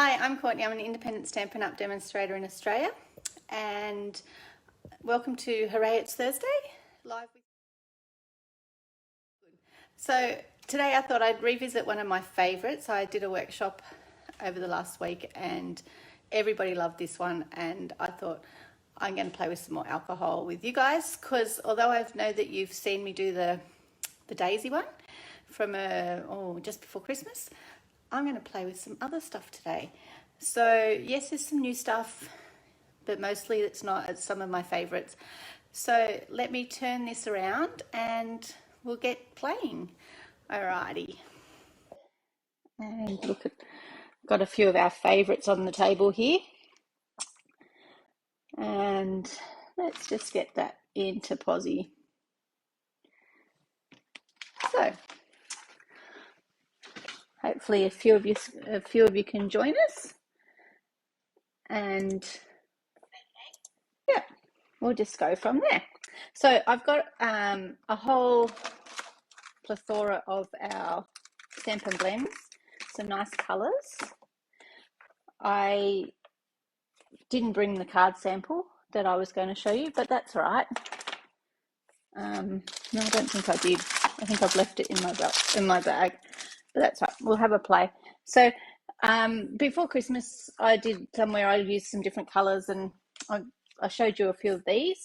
Hi, I'm Courtney. I'm an independent Stampin' Up demonstrator in Australia, and welcome to Hooray It's Thursday live with. So today I thought I'd revisit one of my favourites. I did a workshop over the last week and everybody loved this one, and I thought I'm going to play with some more alcohol with you guys, because although I know that you've seen me do the daisy one from just before Christmas, I'm going to play with some other stuff today. So yes, there's some new stuff, but mostly it's not. It's some of my favorites. So let me turn this around and we'll get playing. Alrighty. And look, got a few of our favorites on the table here. And let's just get that into Posy. So hopefully a few of you can join us, and yeah, we'll just go from there. So I've got a whole plethora of our Stampin' Blends, some nice colours. I didn't bring the card sample that I was going to show you, but that's all right. No, I don't think I did. I think I've left it in my bag, but that's right. We'll have a play. So before Christmas, I did somewhere I used some different colours, and I showed you a few of these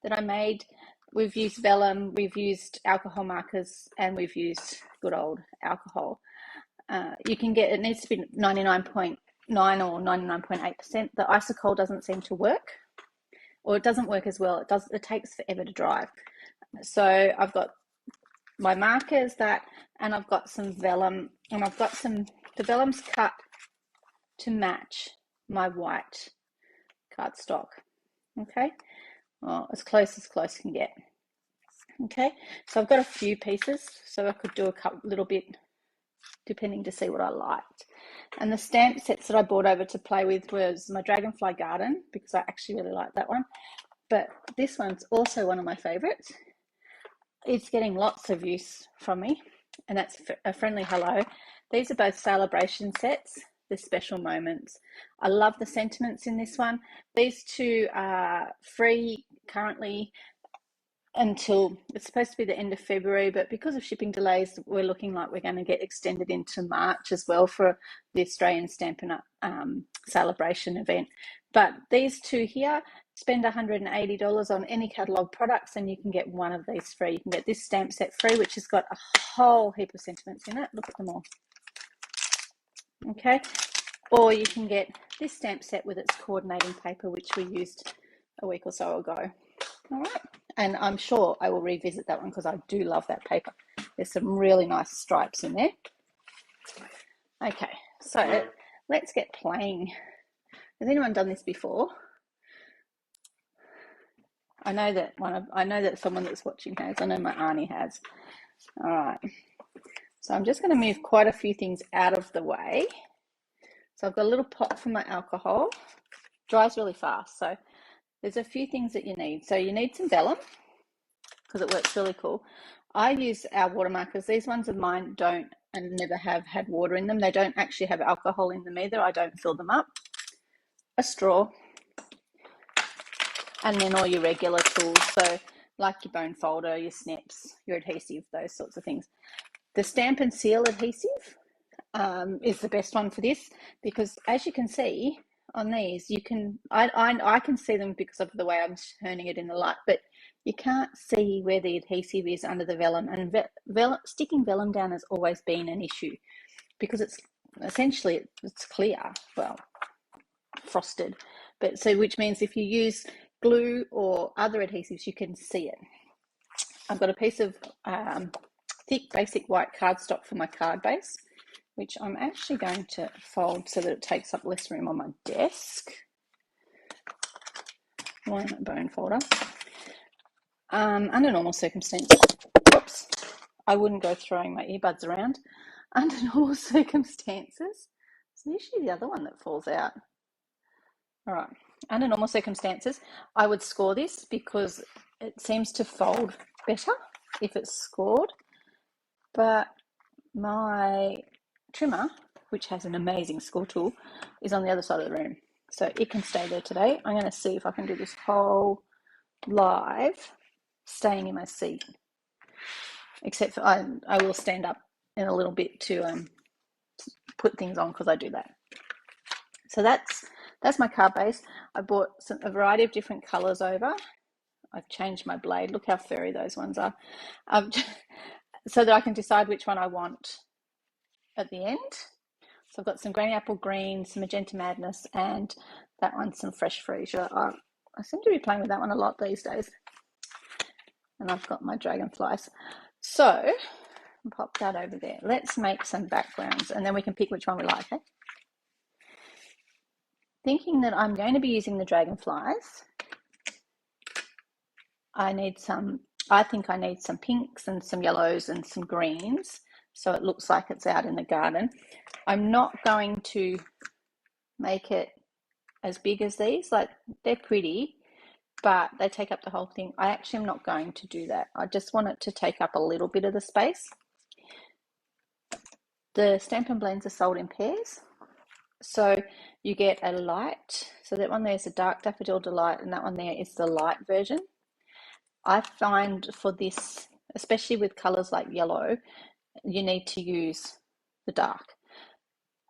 that I made. We've used vellum, we've used alcohol markers, and we've used good old alcohol. You can get, it needs to be 99.9 or 99.8%. The isocol doesn't seem to work, or it doesn't work as well. It takes forever to dry. So I've got my markers, and I've got some vellum, and I've got the vellum's cut to match my white cardstock. Okay, well, as close can get. Okay, so I've got a few pieces, so I could do a little bit depending to see what I liked. And the stamp sets that I brought over to play with was my Dragonfly Garden, because I actually really like that one. But this one's also one of my favorites. It's getting lots of use from me, and that's a friendly hello. These are both Saleabration sets, the special moments. I love the sentiments in this one. These two are free currently until, it's supposed to be the end of February, but because of shipping delays, we're looking like we're going to get extended into March as well for the Australian Stampin' Up Saleabration event. But these two here, spend $180 on any catalogue products and you can get one of these free. You can get this stamp set free, which has got a whole heap of sentiments in it. Look at them all. Okay, or you can get this stamp set with its coordinating paper, which we used a week or so ago. All right, and I'm sure I will revisit that one because I do love that paper. There's some really nice stripes in there. Okay, so let's get playing. Has anyone done this before? I know that someone that's watching has. I know my auntie has. All right, so I'm just going to move quite a few things out of the way. So I've got a little pot for my alcohol. Dries really fast, so there's a few things that you need. So you need some vellum, because it works really cool. I use our water markers. These ones of mine don't and never have had water in them. They don't actually have alcohol in them either. I don't fill them up. A straw, and then all your regular tools. So like your bone folder, your snips, your adhesive, those sorts of things. The Stampin' Seal adhesive is the best one for this, because as you can see on these, I can see them because of the way I'm turning it in the light, but you can't see where the adhesive is under the vellum, and sticking vellum down has always been an issue because it's essentially clear, well, frosted, but so which means if you use glue or other adhesives you can see it. I've got a piece of thick basic white cardstock for my card base, which I'm actually going to fold so that it takes up less room on my desk. One bone folder. Under normal circumstances, whoops, I wouldn't go throwing my earbuds around. Under normal circumstances, it's usually the other one that falls out. All right, under normal circumstances, I would score this because it seems to fold better if it's scored, but my trimmer which has an amazing score tool, is on the other side of the room. So it can stay there today. I'm going to see if I can do this whole live staying in my seat. Except for I will stand up in a little bit to put things on, because I do that. So that's my card base. I bought a variety of different colours over. I've changed my blade. Look how furry those ones are. So that I can decide which one I want at the end. So I've got some Granny Apple Green, some Magenta Madness, and that one's some Fresh Freesia. I seem to be playing with that one a lot these days. And I've got my Dragonflies. So I'll pop that over there. Let's make some backgrounds, and then we can pick which one we like. Okay? Thinking that I'm going to be using the Dragonflies, I think I need some pinks and some yellows and some greens, so it looks like it's out in the garden. I'm not going to make it as big as these. Like, they're pretty, but they take up the whole thing. I actually am not going to do that. I just want it to take up a little bit of the space. The Stampin' Blends are sold in pairs. So you get a light. So that one there's a dark Daffodil Delight, and that one there is the light version. I find for this, especially with colours like yellow, you need to use the dark.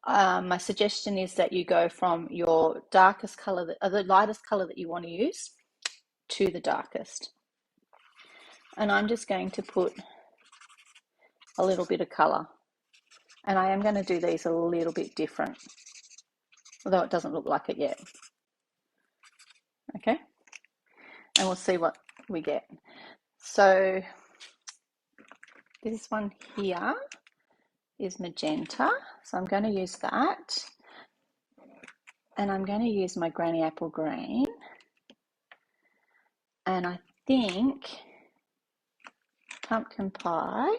My suggestion is that you go from your darkest colour, the lightest colour that you want to use, to the darkest. And I'm just going to put a little bit of colour. And I am going to do these a little bit different, although it doesn't look like it yet. Okay, and we'll see what we get. So this one here is Magenta, so I'm going to use that, and I'm going to use my Granny Apple Green, and I think Pumpkin Pie,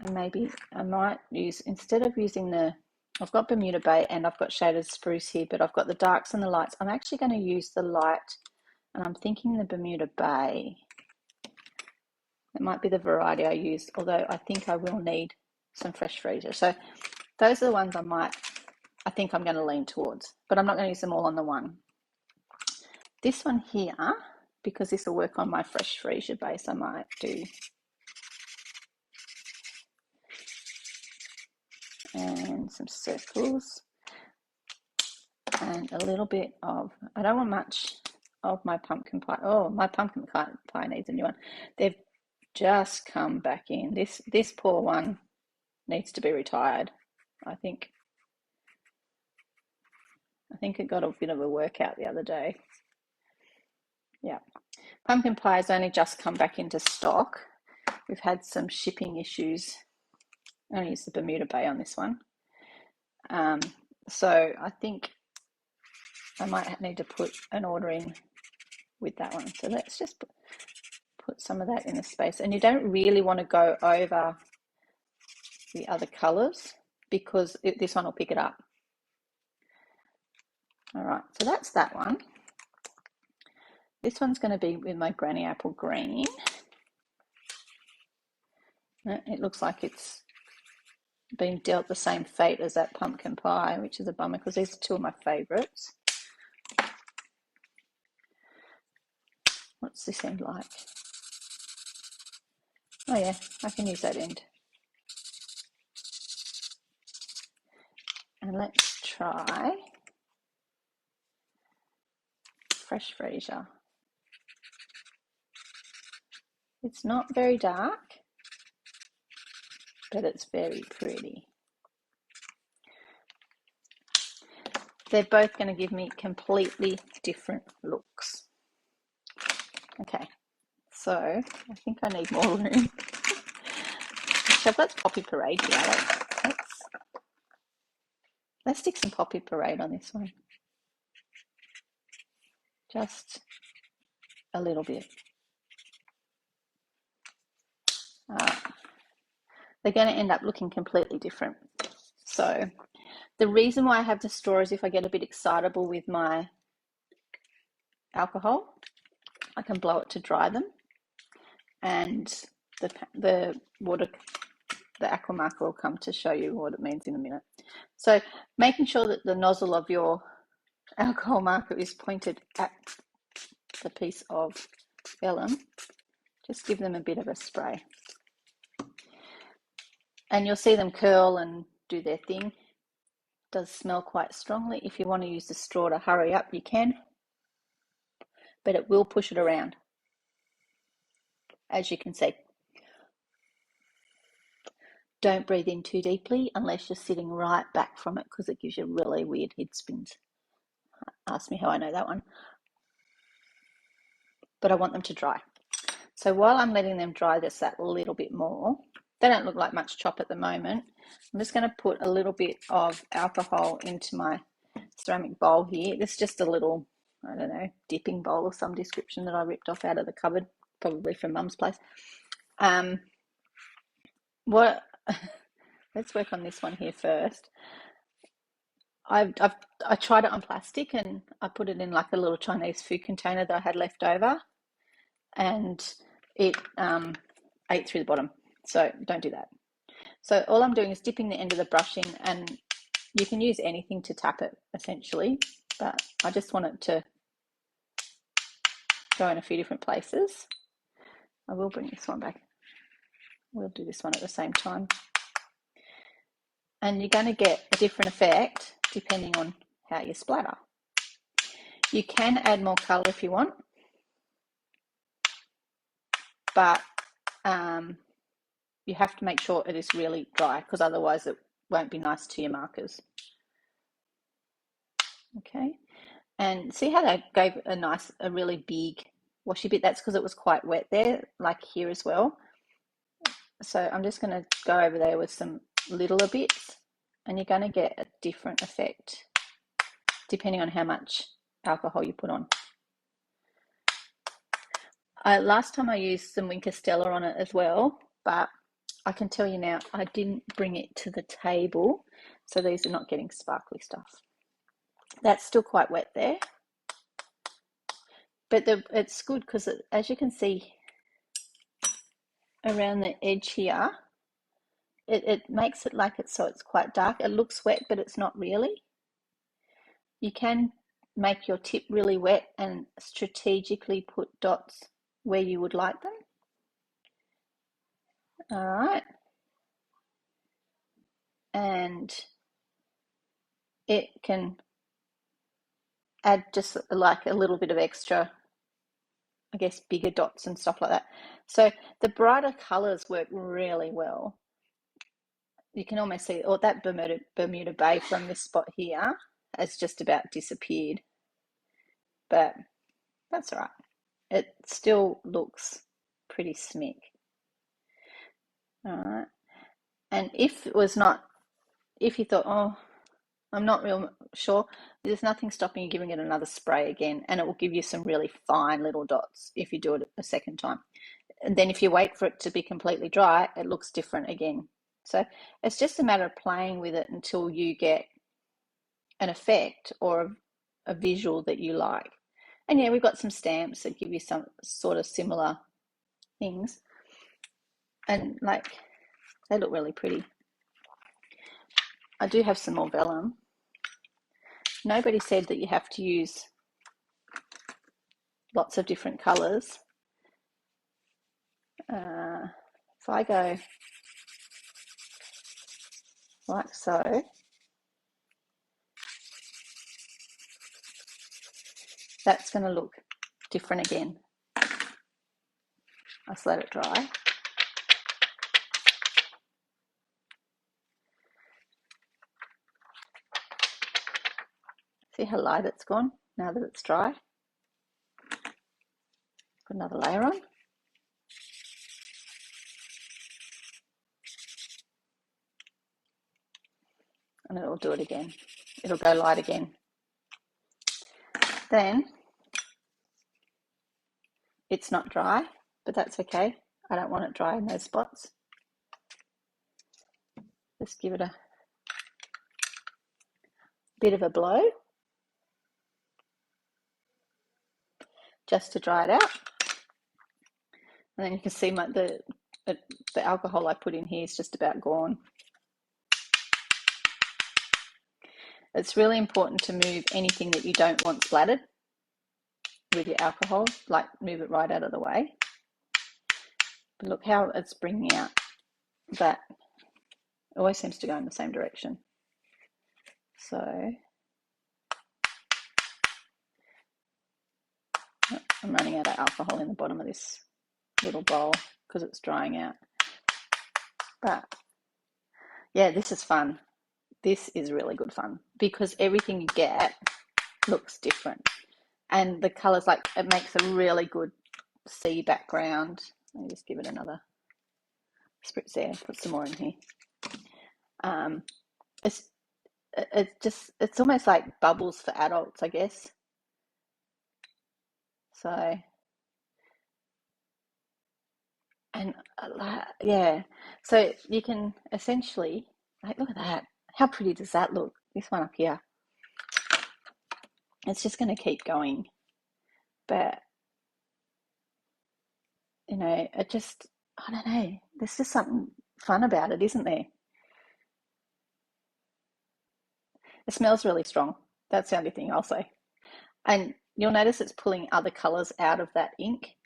and maybe I might use, instead of using I've got Bermuda Bay and I've got Shaded Spruce here, but I've got the darks and the lights. I'm actually going to use the light, and I'm thinking the Bermuda Bay. It might be the variety I use, although I think I will need some Fresh Freesia. So those are the ones I think I'm going to lean towards, but I'm not going to use them all on the one. This one here, because this will work on my Fresh Freesia base, I might do. And some circles. And a little bit of, I don't want much of my pumpkin pie. Oh, my pumpkin pie needs a new one. They've just come back in. This poor one needs to be retired, I think. I think it got a bit of a workout the other day. Yeah. Pumpkin pie has only just come back into stock. We've had some shipping issues. I only use the Bermuda Bay on this one. So I think I might need to put an order in with that one. So let's just put some of that in the space. And you don't really want to go over the other colours, because this one will pick it up. All right, so that's that one. This one's going to be with my Granny Apple Green. It looks like it's been dealt the same fate as that Pumpkin Pie, which is a bummer, because these are two of my favourites. What's this end like? Oh yeah, I can use that end. And let's try Fresh Freesia. It's not very dark, but it's very pretty. They're both going to give me completely different looks. Okay, so I think I need more room. So let's Poppy Parade here. Let's stick some Poppy Parade on this one. Just a little bit. They're going to end up looking completely different. So the reason why I have the straw is if I get a bit excitable with my alcohol, I can blow it to dry them, and the water the aqua marker will come to show you what it means in a minute. So making sure that the nozzle of your alcohol marker is pointed at the piece of vellum, just give them a bit of a spray. And you'll see them curl and do their thing. It does smell quite strongly. If you want to use the straw to hurry up, you can, but it will push it around, as you can see. Don't breathe in too deeply unless you're sitting right back from it, because it gives you really weird head spins. Ask me how I know that one. But I want them to dry. So while I'm letting them dry just that little bit more, they don't look like much chop at the moment. I'm just going to put a little bit of alcohol into my ceramic bowl here. This is just a little, I don't know, dipping bowl of some description that I ripped off out of the cupboard, probably from Mum's place. Let's work on this one here first. I tried it on plastic, and I put it in like a little Chinese food container that I had left over, and it ate through the bottom. So don't do that. So all I'm doing is dipping the end of the brush in, and you can use anything to tap it essentially, but I just want it to go in a few different places. I will bring this one back. We'll do this one at the same time. And you're going to get a different effect depending on how you splatter. You can add more colour if you want, but you have to make sure it is really dry, because otherwise it won't be nice to your markers. Okay, and see how that gave a really big washy bit? That's because it was quite wet there, like here as well. So I'm just going to go over there with some littler bits, and you're going to get a different effect depending on how much alcohol you put on. Last time I used some Wink Stella on it as well, but I can tell you now I didn't bring it to the table, so these are not getting sparkly stuff. That's still quite wet there, but it's good because as you can see around the edge here, it makes it like it's quite dark. It looks wet, but it's not really. You can make your tip really wet and strategically put dots where you would like them. All right. And it can add just like a little bit of extra, I guess, bigger dots and stuff like that. So the brighter colors work really well. You can almost see, or that Bermuda Bay from this spot here has just about disappeared, but that's all right. It still looks pretty smick. All right. And if you thought, oh, I'm not real sure, there's nothing stopping you giving it another spray again, and it will give you some really fine little dots if you do it a second time. And then if you wait for it to be completely dry, it looks different again. So it's just a matter of playing with it until you get an effect or a visual that you like. And yeah, we've got some stamps that give you some sort of similar things, and like they look really pretty. I do have some more vellum. Nobody said that you have to use lots of different colours. If I go like so, that's going to look different again. I just let it dry. See how light it's gone now that it's dry? Put another layer on. And it'll do it again. It'll go light again. Then it's not dry, but that's okay. I don't want it dry in those spots. Just give it a bit of a blow just to dry it out. And then you can see the the alcohol I put in here is just about gone. It's really important to move anything that you don't want splattered with your alcohol, like move it right out of the way. But look how it's bringing out that. It always seems to go in the same direction. So I'm running out of alcohol in the bottom of this little bowl because it's drying out. But yeah, this is fun. This is really good fun because everything you get looks different. And the colours, like, it makes a really good sea background. Let me just give it another spritz there, put some more in here. It's almost like bubbles for adults, I guess. So, and yeah, so you can essentially, like, look at that. How pretty does that look? This one up here. It's just going to keep going. But, you know, I don't know. There's just something fun about it, isn't there? It smells really strong. That's the only thing I'll say. And you'll notice it's pulling other colours out of that ink.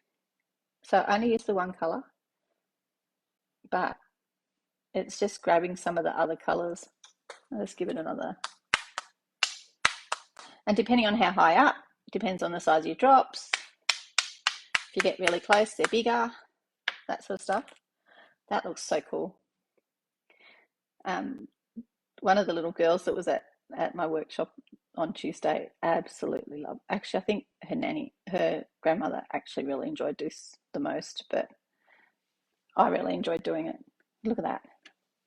So I only use the one colour, but it's just grabbing some of the other colours. I'll just give it another. And depending on how high up, depends on the size of your drops. If you get really close, they're bigger, that sort of stuff. That looks so cool. One of the little girls that was at my workshop on Tuesday absolutely loved. Actually, I think her grandmother actually really enjoyed this the most, but I really enjoyed doing it. Look at that.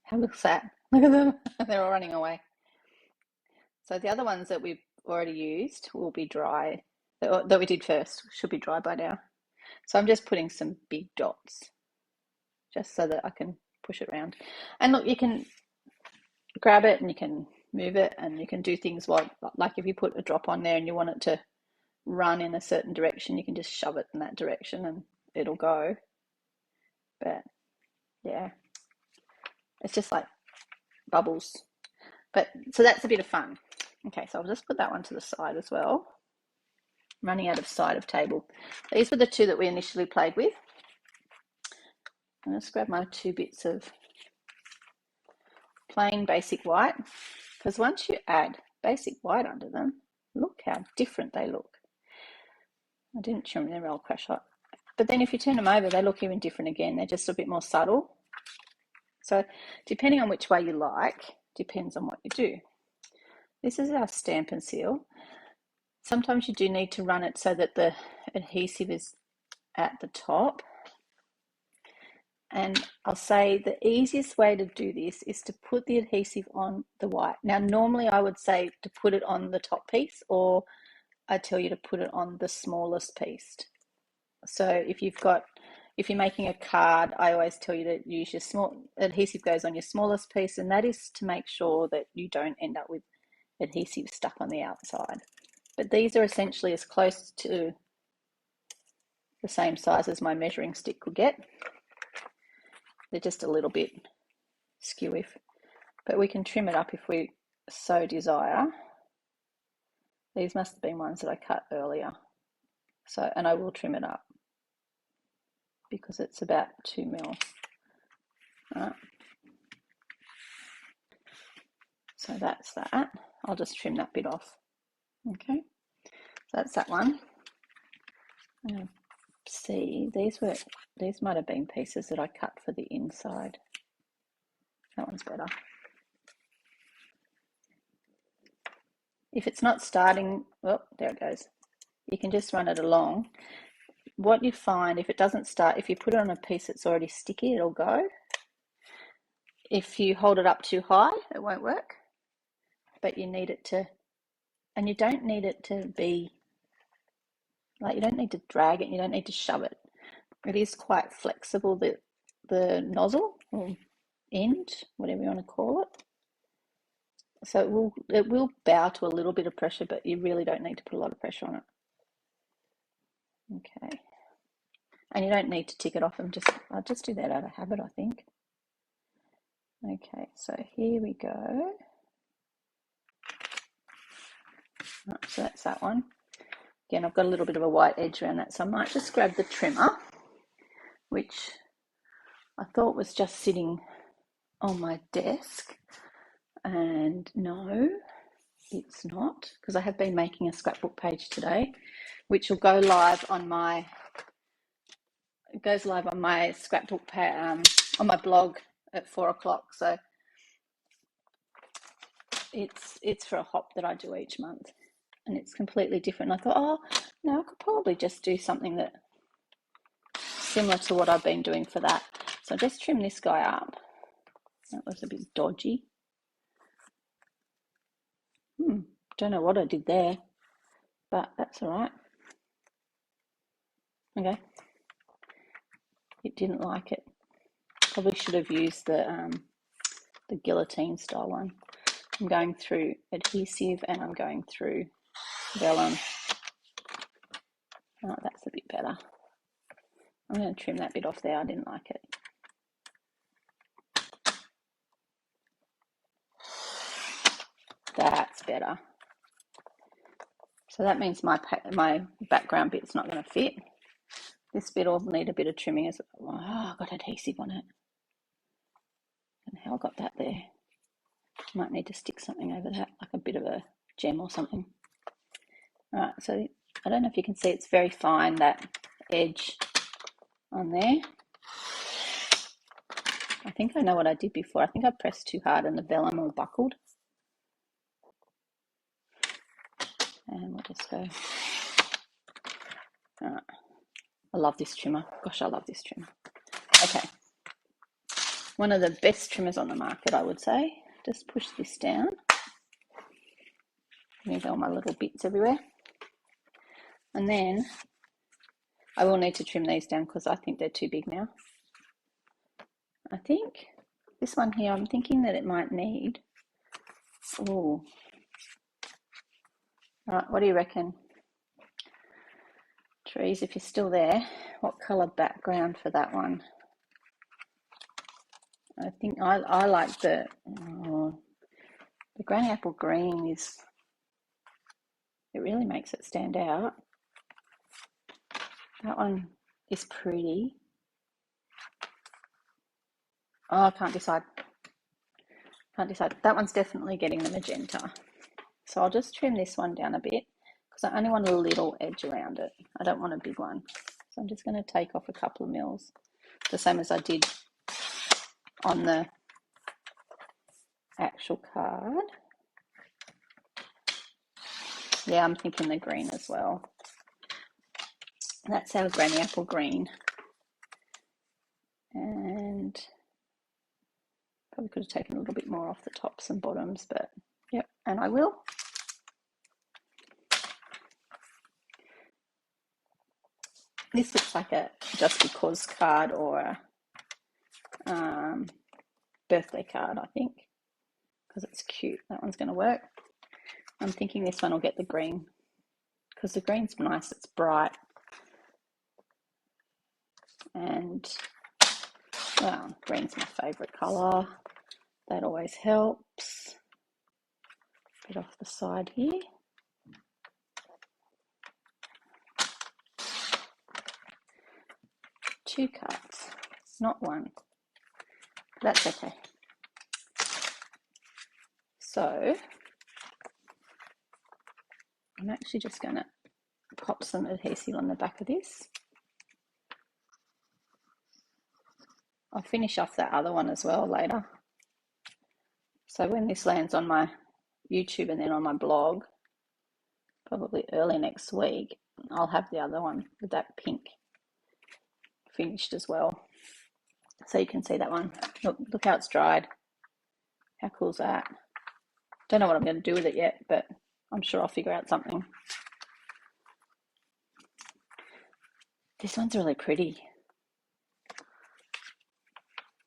How looks that? Look at them. They're all running away. So the other ones that we've already used will be dry. That we did first should be dry by now. So I'm just putting some big dots just so that I can push it around. And look, you can grab it and you can move it and you can do things like if you put a drop on there and you want it to run in a certain direction, you can just shove it in that direction and it'll go. But yeah, it's just like bubbles. But so that's a bit of fun. Okay, so I'll just put that one to the side as well. I'm running out of side of table. These were the two that we initially played with. I'll just grab my 2 bits of plain basic white, because once you add basic white under them, look how different they look. I didn't trim them, I'll crash up. But then if you turn them over, they look even different again. They're just a bit more subtle. So depending on which way you like, depends on what you do. This is our stamp and seal. Sometimes you do need to run it so that the adhesive is at the top. And I'll say the easiest way to do this is to put the adhesive on the white. Now, normally I would say to put it on the top piece, or I tell you to put it on the smallest piece. So if you're making a card, I always tell you to use your small adhesive goes on your smallest piece, and that is to make sure that you don't end up with adhesive stuck on the outside. But these are essentially as close to the same size as my measuring stick could get. They're just a little bit skewy, but we can trim it up if we so desire. These must have been ones that I cut earlier. So, and I will trim it up because it's about 2 mil. Right. So that's that. I'll just trim that bit off. Okay, so that's that one. See, these might have been pieces that I cut for the inside. That one's better. If it's not starting, oh, there it goes. You can just run it along. What you find, if it doesn't start, if you put it on a piece that's already sticky, it'll go. If you hold it up too high, it won't work. But you need it to, and you don't need it to be, like, you don't need to drag it, you don't need to shove it. It is quite flexible, the nozzle or end, whatever you want to call it. So it will bow to a little bit of pressure, but you really don't need to put a lot of pressure on it. Okay. And you don't need to tick it off. I'll just do that out of habit, I think. Okay, so here we go. Right, so that's that one. Again, I've got a little bit of a white edge around that, so I might just grab the trimmer, which I thought was just sitting on my desk, and no, it's not, because I have been making a scrapbook page today, which will go live on my scrapbook on my blog at 4 o'clock. So it's for a hop that I do each month, and it's completely different. I thought, oh no, I could probably just do something that similar to what I've been doing for that. So just trim this guy up. That was a bit dodgy. Don't know what I did there, but that's all right. Okay. It didn't like it. Probably should have used the guillotine style one. I'm going through adhesive and I'm going through vellum. Oh, that's a bit better. I'm going to trim that bit off there. I didn't like it. That's better. So that means my background bit's not going to fit. This bit will need a bit of trimming as well. Oh, I've got adhesive on it. And how I got that there. Might need to stick something over that, like a bit of a gem or something. All right, so I don't know if you can see, it's very fine, that edge on there. I think I know what I did before. I think I pressed too hard and the vellum all buckled. And we'll just go. All right. I love this trimmer. Gosh, I love this trimmer. Okay. One of the best trimmers on the market, I would say. Just push this down. Move all my little bits everywhere. And then I will need to trim these down because I think they're too big now. I think this one here, I'm thinking that it might need. Oh. All right, what do you reckon? Trees, if you're still there, what colour background for that one? I think I like the granny apple green is, it really makes it stand out. That one is pretty. Oh, I can't decide. That one's definitely getting the magenta. So I'll just trim this one down a bit because I only want a little edge around it. I don't want a big one. So I'm just going to take off a couple of mils, the same as I did on the actual card. Yeah, I'm thinking the green as well. That's our granny apple green. And probably could have taken a little bit more off the tops and bottoms, but yep, and I will. This looks like a just because card or a birthday card, I think, because it's cute. That one's going to work. I'm thinking this one will get the green because the green's nice, it's bright. And, well, green's my favourite colour. That always helps. Bit off the side here. Two cuts, not one. That's okay. So I'm actually just going to pop some adhesive on the back of this. I'll finish off that other one as well later. So when this lands on my YouTube and then on my blog, probably early next week, I'll have the other one with that pink finished as well. So you can see that one. Look how it's dried. How cool is that? Don't know what I'm going to do with it yet, but I'm sure I'll figure out something. This one's really pretty.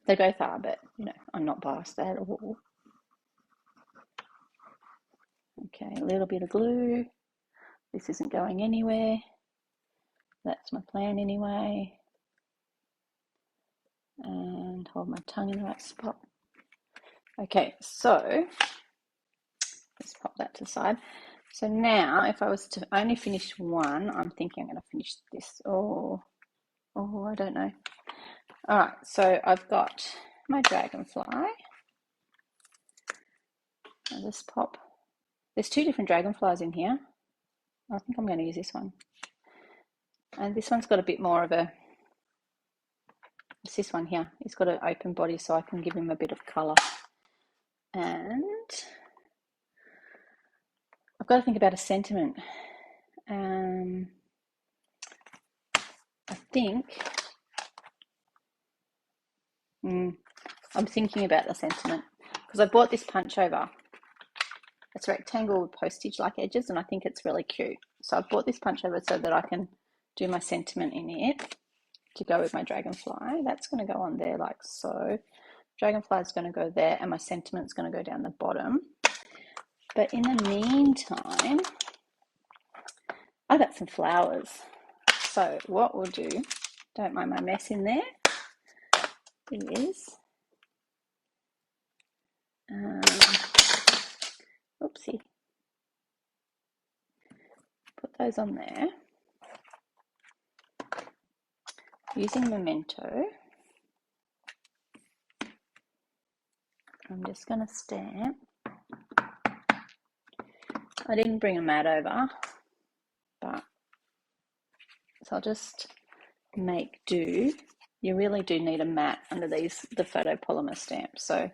They both are, but you know, I'm not biased at all. Okay, a little bit of glue. This isn't going anywhere. That's my plan anyway. and hold my tongue in the right spot. Okay, so let's pop that to the side. So now, if I was to only finish one, I'm thinking I'm going to finish this. Oh, I don't know. All right, so I've got my dragonfly. I'll just pop. There's two different dragonflies in here. I think I'm going to use this one. And this one's got a bit more of a, it's this one here. It's got an open body so I can give him a bit of colour. And I've got to think about a sentiment. I think, I'm thinking about the sentiment because I bought this punch over. It's a rectangle with postage-like edges and I think it's really cute. So I've bought this punch over so that I can do my sentiment in it to go with my dragonfly. That's going to go on there like so. Dragonfly is going to go there and my sentiment's going to go down the bottom. But in the meantime, I've got some flowers. So what we'll do, don't mind my mess in there, is, oopsie, put those on there. Using Memento, I'm just going to stamp. I didn't bring a mat over, but so I'll just make do. You really do need a mat under the photopolymer stamps. So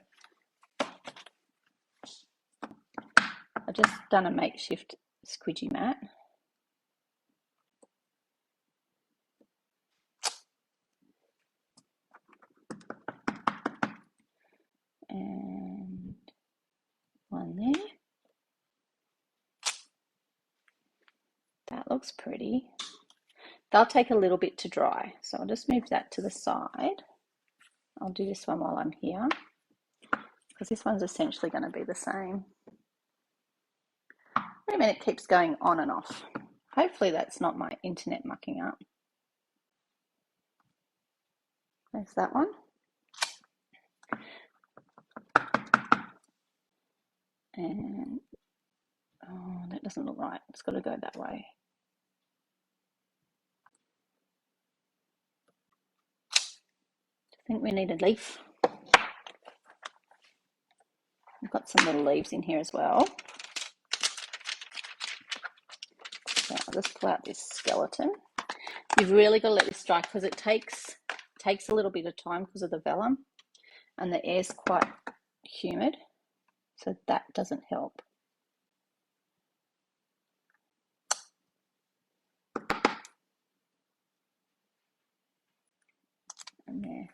I've just done a makeshift squidgy mat. And one there. That looks pretty. They'll take a little bit to dry, so I'll just move that to the side. I'll do this one while I'm here, because this one's essentially going to be the same. Wait a minute, it keeps going on and off. Hopefully that's not my internet mucking up. There's that one. And, oh, that doesn't look right. It's got to go that way. I think we need a leaf. We've got some little leaves in here as well. So I'll just pull out this skeleton. You've really got to let this dry because it takes a little bit of time because of the vellum and the air's quite humid, so that doesn't help. And there.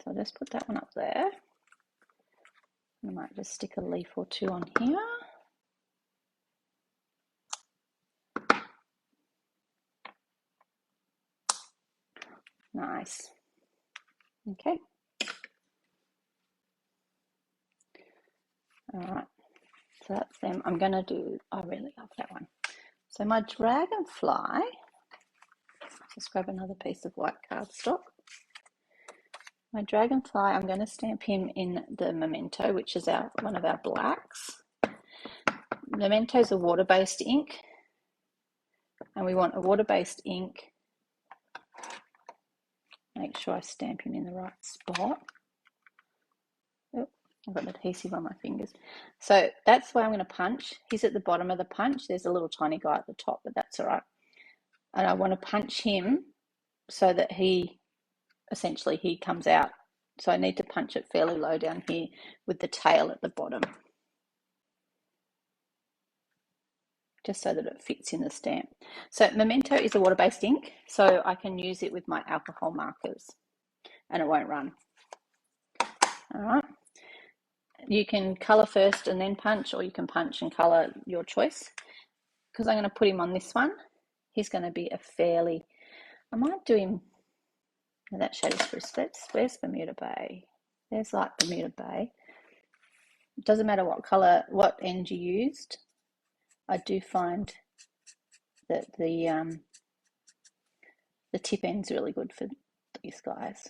So I'll just put that one up there. I might just stick a leaf or two on here. Nice. Okay. All right. So that's them. I'm going to do, I really love that one. So my dragonfly, just grab another piece of white cardstock. My dragonfly, I'm going to stamp him in the Memento, which is one of our blacks. Memento is a water-based ink, and we want a water-based ink. Make sure I stamp him in the right spot. Oh, I've got adhesive on my fingers. So that's why I'm going to punch. He's at the bottom of the punch. There's a little tiny guy at the top, but that's all right. And I want to punch him so that he comes out. So I need to punch it fairly low down here with the tail at the bottom, just so that it fits in the stamp. So Memento is a water-based ink, so I can use it with my alcohol markers and it won't run. All right. You can colour first and then punch, or you can punch and colour, your choice. Because I'm going to put him on this one, he's going to be a fairly, I might do him, that shade is spruce. Where's Bermuda Bay? There's like Bermuda Bay. It doesn't matter what colour, what end you used. I do find that the tip end's really good for this, guys.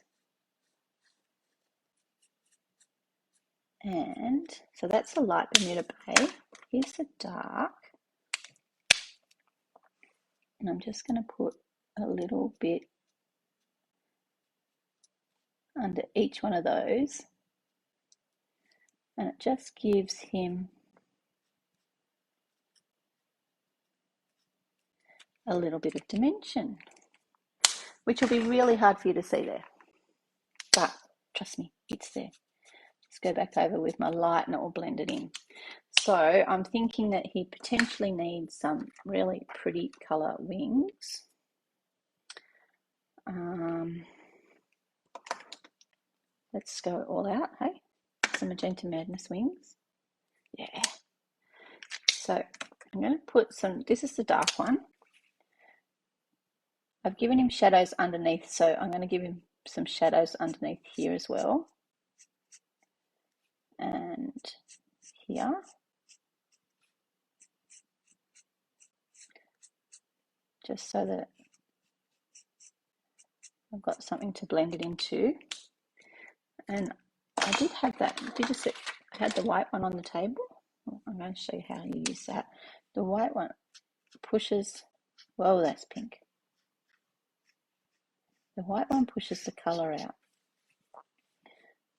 And so that's the light Bermuda Bay. Here's the dark. And I'm just going to put a little bit under each one of those. And it just gives him a little bit of dimension, which will be really hard for you to see there. But trust me, it's there. Just go back over with my light and it will blend it in. So I'm thinking that he potentially needs some really pretty colour wings. Let's go all out, hey? Some Magenta Madness wings. Yeah. So I'm going to put some, this is the dark one. I've given him shadows underneath, so I'm going to give him some shadows underneath here as well. And here. Just so that I've got something to blend it into. And I did have that, did you see, I had the white one on the table. I'm going to show you how you use that. The white one pushes, whoa, that's pink. The white one pushes the colour out.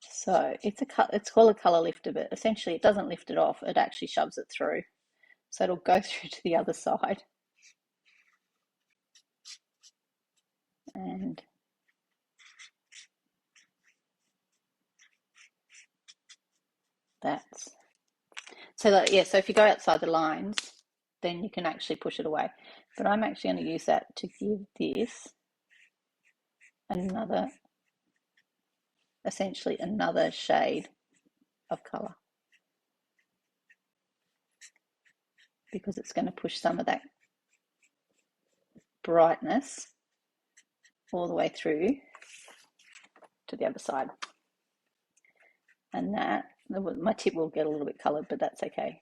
So it's called a colour lifter, but essentially it doesn't lift it off, it actually shoves it through. So it'll go through to the other side. And that's, so that, yeah, so if you go outside the lines, then you can actually push it away. But I'm actually going to use that to give this another, essentially another shade of colour, because it's going to push some of that brightness all the way through to the other side. And that, my tip will get a little bit coloured, but that's okay.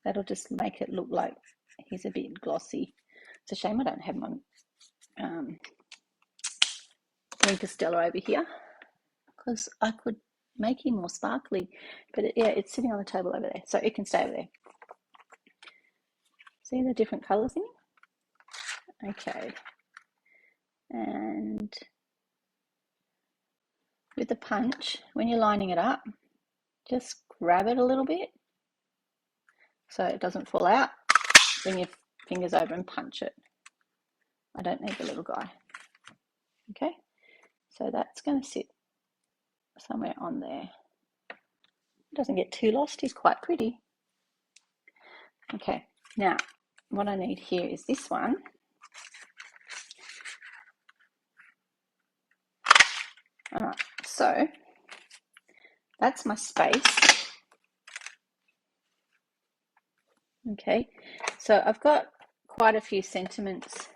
That'll just make it look like he's a bit glossy. It's a shame I don't have my green Castella over here, because I could make him more sparkly, but yeah, it's sitting on the table over there, so it can stay over there. See the different colours in it? Okay. And with the punch, when you're lining it up, just grab it a little bit so it doesn't fall out. Bring your fingers over and punch it. I don't need the little guy. Okay, so that's going to sit somewhere on there. It doesn't get too lost, he's quite pretty. Okay, now what I need here is this one. All right, so that's my space. Okay, so I've got quite a few sentiments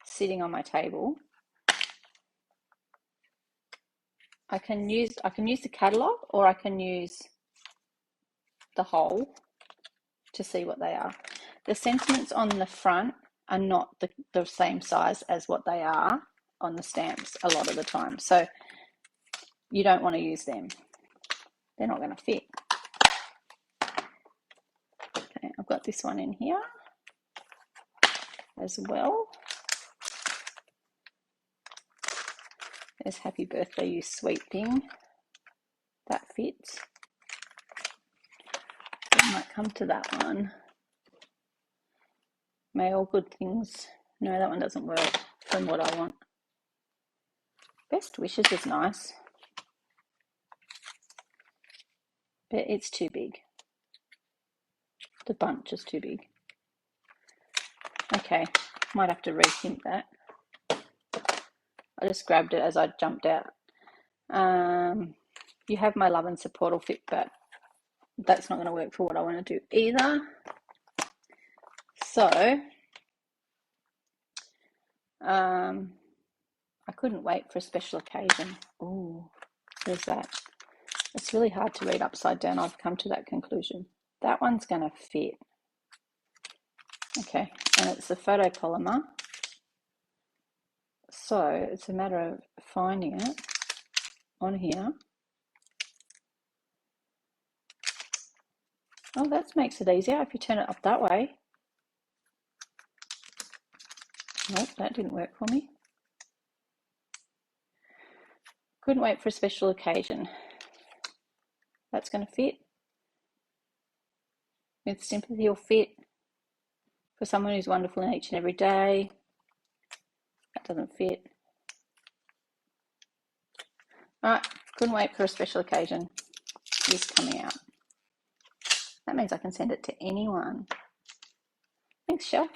sitting on my table. I can use the catalogue, or I can use the whole to see what they are. The sentiments on the front are not the same size as what they are on the stamps a lot of the time, so you don't want to use them. They're not going to fit. Okay, I've got this one in here as well. There's Happy Birthday, You Sweet Thing. That fits. I might come to that one. May all good things. No, that one doesn't work from what I want. Best Wishes is nice, but it's too big. The bunch is too big. Okay, might have to rethink that. I just grabbed it as I jumped out. You Have My Love and Support will fit, but that's not going to work for what I want to do either. So I couldn't wait for a special occasion. Oh, there's that. It's really hard to read upside down. I've come to that conclusion. That one's going to fit. Okay, and it's the photopolymer. So it's a matter of finding it on here. Oh, that makes it easier if you turn it up that way. Nope, that didn't work for me. Couldn't wait for a special occasion. That's going to fit. With sympathy will fit for someone who's wonderful in each and every day. That doesn't fit. All right, couldn't wait for a special occasion is coming out. That means I can send it to anyone. Thanks, Shell.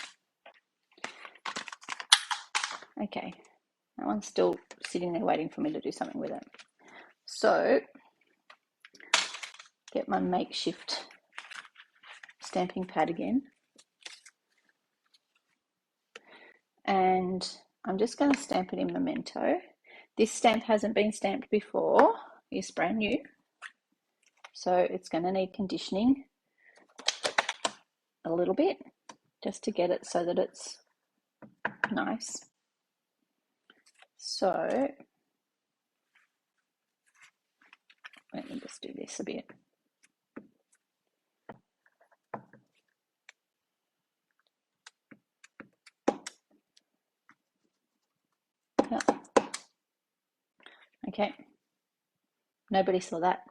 Okay, that one's still sitting there waiting for me to do something with it. So, get my makeshift stamping pad again. And I'm just going to stamp it in Memento. This stamp hasn't been stamped before. It's brand new. So it's going to need conditioning a little bit just to get it so that it's nice. So let me just do this a bit. Yeah. Okay, nobody saw that.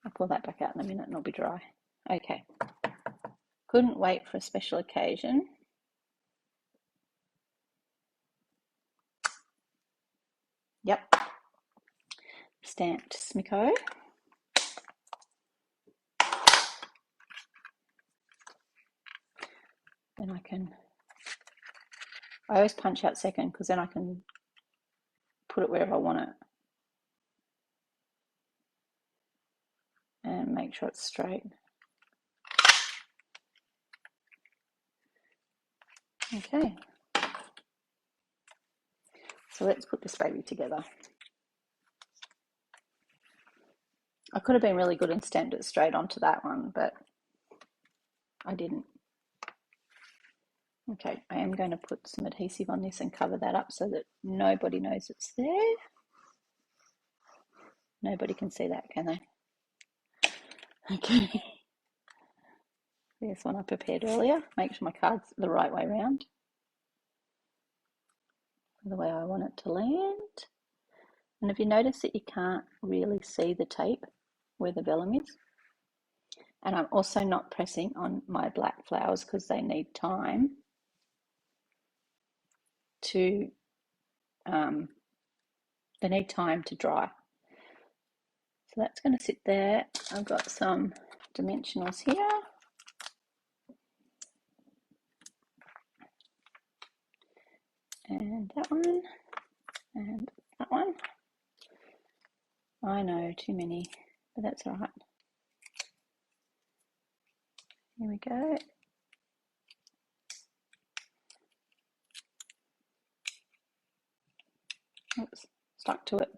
I'll pull that back out in a minute and it'll be dry. Okay, couldn't wait for a special occasion. Yep, stamped Smicko. Then I always punch out second because then I can put it wherever I want it and make sure it's straight. Okay, so let's put this baby together. I could have been really good and stamped it straight onto that one, but I didn't. Okay, I am going to put some adhesive on this and cover that up so that nobody knows it's there. Nobody can see that, can they? Okay. This one I prepared earlier. Make sure my card's the right way around. The way I want it to land. And if you notice that you can't really see the tape where the vellum is, and I'm also not pressing on my black flowers because they need time to dry. So that's going to sit there. I've got some dimensionals here. And that one. And that one. I know, too many, but that's all right. Here we go. Oops, stuck to it.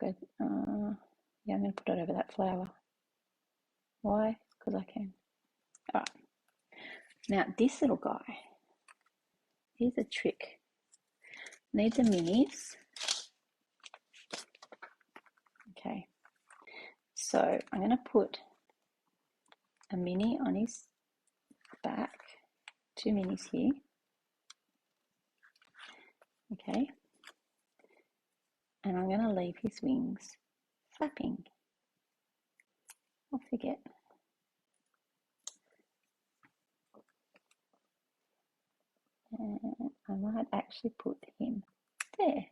Good. Yeah, I'm going to put it over that flower. Why? Because I can. All right. Now this little guy. Here's a trick. Need the minis. Okay. So I'm going to put a mini on his back. 2 minis here. Okay. And I'm going to leave his wings flapping. I'll forget. And I might actually put him there.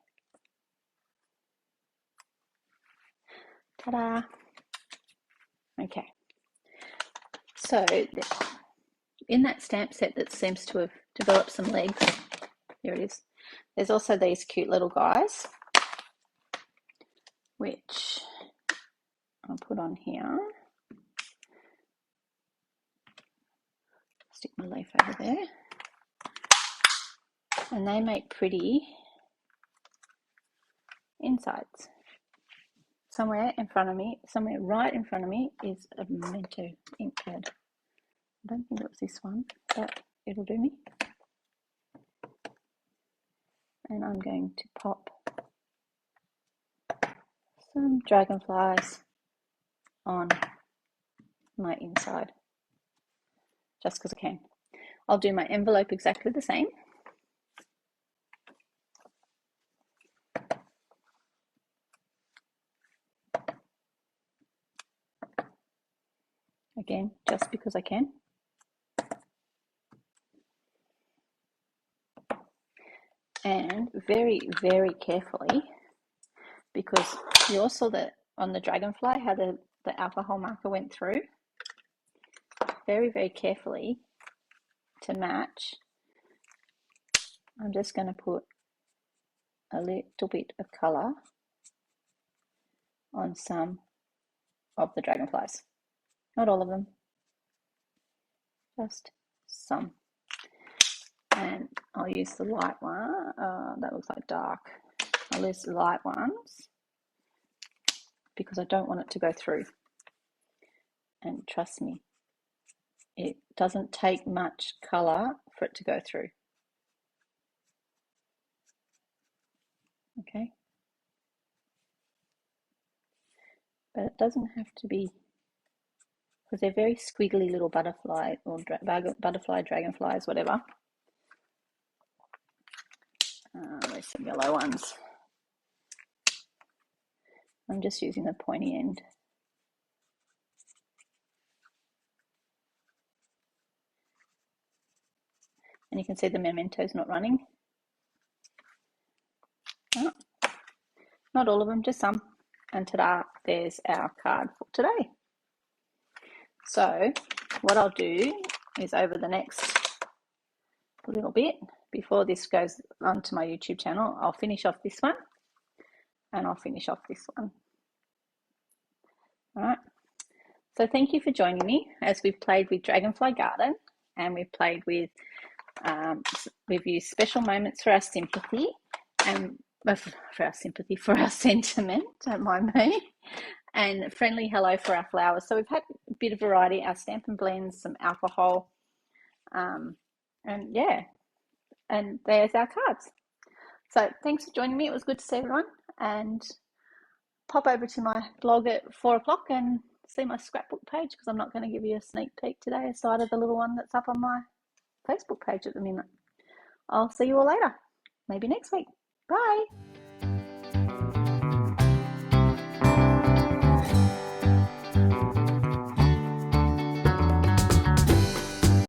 Ta-da! Okay. So in that stamp set that seems to have developed some legs, here it is. There's also these cute little guys, which I'll put on here. Stick my leaf over there. And they make pretty insides. Somewhere in front of me, somewhere right in front of me is a Memento ink pad. I don't think it was this one, but it'll do me. And I'm going to pop some dragonflies on my inside, just because I can. I'll do my envelope exactly the same. Again, just because I can. And very, very carefully, because you all saw that on the dragonfly how the alcohol marker went through. Very, very carefully to match, I'm just going to put a little bit of colour on some of the dragonflies. Not all of them, just some. And I'll use the light one. That looks like dark. I'll use the light ones because I don't want it to go through. And trust me, it doesn't take much colour for it to go through. Okay. But it doesn't have to be, because they're very squiggly little butterfly or butterfly, dragonflies, whatever. There's some yellow ones. I'm just using the pointy end. And you can see the memento's not running. Oh, not all of them, just some. And ta-da, there's our card for today. So what I'll do is over the next little bit, before this goes onto my YouTube channel, I'll finish off this one and I'll finish off this one. All right. So thank you for joining me as we've played with Dragonfly Garden, and we've played with, we've used special moments for our sympathy and for our sentiment, don't mind me, and friendly hello for our flowers. So we've had a bit of variety, our Stampin' Blends, some alcohol, and yeah, and there's our cards. So thanks for joining me. It was good to see everyone, and pop over to my blog at 4 o'clock and see my scrapbook page, because I'm not going to give you a sneak peek today aside of the little one that's up on my Facebook page at the minute. I'll see you all later, maybe next week. Bye.